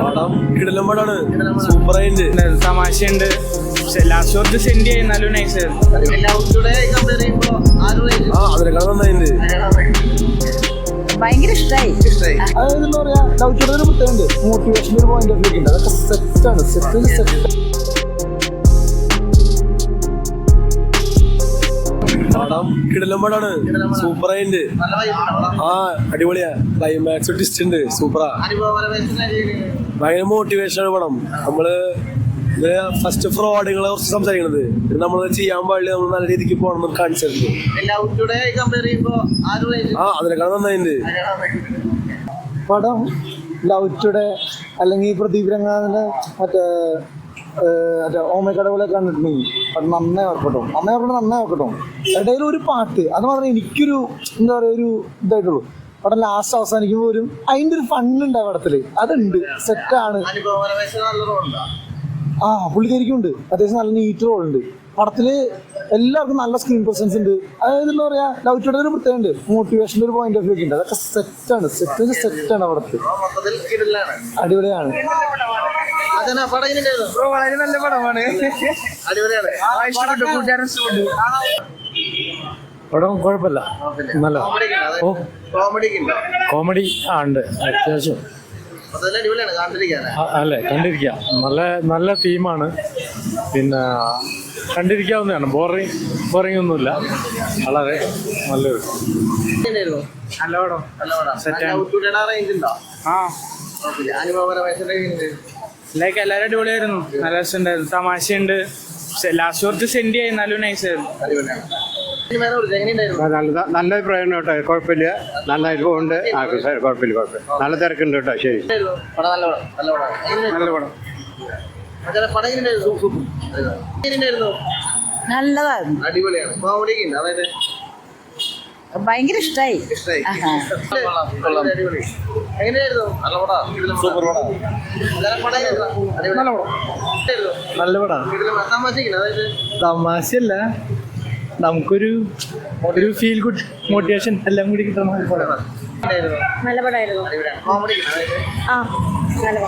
പടം കിടിലൻ പടാണ്. സൂപ്പറായിട്ട് തമാശയുണ്ട്. ലാസ്റ്റ് കുറച്ച് സെൻഡ് ചെയ്യുന്നാലും നൈസ്. അതിനേക്കാൾ നന്നായിട്ടുണ്ട്. ഭയങ്കര ഇഷ്ടമായി. അതായത് എന്താ പറയാ, ലവ് ടുഡേ ഒരു പ്രത്യേകമുണ്ട്. മോട്ടിവേഷണൽ പോയിന്റ് ഓഫ് വ്യൂ ഉണ്ട്. അതൊക്കെ സെറ്റാണ്. പടം കിടിലൻ പടാണ്. സൂപ്പറായിട്ട് അടിപൊളിയാ. ക്ലൈമാക്സ് ട്വിസ്റ്റ് ഉണ്ട്. സൂപ്പറാ. ഭയങ്കര മോട്ടിവേഷനാണ് പടം. നമ്മള് ഫസ്റ്റ് ഫ്രോഡുകളെ കുറിച്ച് സംസാരിക്കണത്. നമ്മൾ ചെയ്യാൻ പാടില്ല, നമ്മൾ നല്ല രീതിക്ക് പോകണം കാണിച്ചിട്ടുണ്ട്. അതിനേക്കാൾ നന്നായിട്ടുണ്ട്. പടം ലവ് ടുഡേ അല്ലെങ്കിൽ പ്രദീപ് രംഗനാഥിന്റെ മറ്റേ ഓമക്കടകളെ കണ്ടിട്ടുണ്ടെങ്കിൽ അത് നന്നായി ഓർക്കട്ടോ. നന്നായി ഓർക്കട്ടോ. ഇടയിൽ ഒരു പാട്ട് അത് മാത്രമേ എനിക്കൊരു എന്താ പറയുക ഒരു ഇതായിട്ടുള്ളൂ. പടം ലാസ്റ്റ് അവസാനിക്കുമ്പോൾ ഒരു അതിൻ്റെ ഒരു ഫണ്ണുണ്ട് ആ പടത്തില്. അതുണ്ട്, സെറ്റാണ്. പുള്ളിക്കാരിക്കുണ്ട്. അത്യാവശ്യം നല്ല നീറ്റ് റോളുണ്ട് പടത്തില്. എല്ലാവർക്കും നല്ല സ്ക്രീൻ പ്രസൻസ് ഉണ്ട്. അതായത് എന്താ പറയാ, ലവ് ടുഡേ ഒരു പ്രത്യേകമുണ്ട്. മോട്ടിവേഷൻ്റെ ഒരു പോയിന്റ് ഓഫ് വ്യൂ ഉണ്ട്. അതൊക്കെ സെറ്റാണ് പടത്തിൽ. അടിപൊളിയാണ്. വളരെ നല്ല പടമാണ്. പടം കുഴപ്പമില്ല, നല്ല കോമഡി ഉണ്ട് അത്യാവശ്യം. അല്ലേ, കണ്ടിരിക്കാം. നല്ല തീമാണ്. പിന്നെ കണ്ടിരിക്കാവുന്നതാണ്. ബോറിംഗ് ഒന്നുമില്ല. വളരെ നല്ലൊരു നല്ല പടം. ലൈക്ക് എല്ലാവരും അടിപൊളിയായിരുന്നു. നല്ല രസമുണ്ടായിരുന്നു. തമാശയുണ്ട്. ലാസ്റ്റ് കുറച്ച് സെൻഡ് ചെയ്യുന്നാലും നൈസ് ആയിരുന്നു. നല്ല അഭിപ്രായം കേട്ടോ. കുഴപ്പമില്ല, നന്നായിട്ട് പോകുന്നുണ്ട്. കുഴപ്പമില്ല. നല്ല തിരക്കുണ്ട് കേട്ടോ. ശരി, നല്ല പടം. നല്ലതായിരുന്നു. അടിപൊളിയാണ്. ഭയങ്കര ഇഷ്ടമായി. നല്ല പടം. തമാശയല്ല, നമുക്കൊരു ഫീൽ ഗുഡ് മോട്ടിവേഷൻ എല്ലാം കൂടി കിട്ടുന്ന നല്ല പടമായിരുന്നു. നല്ല പടം.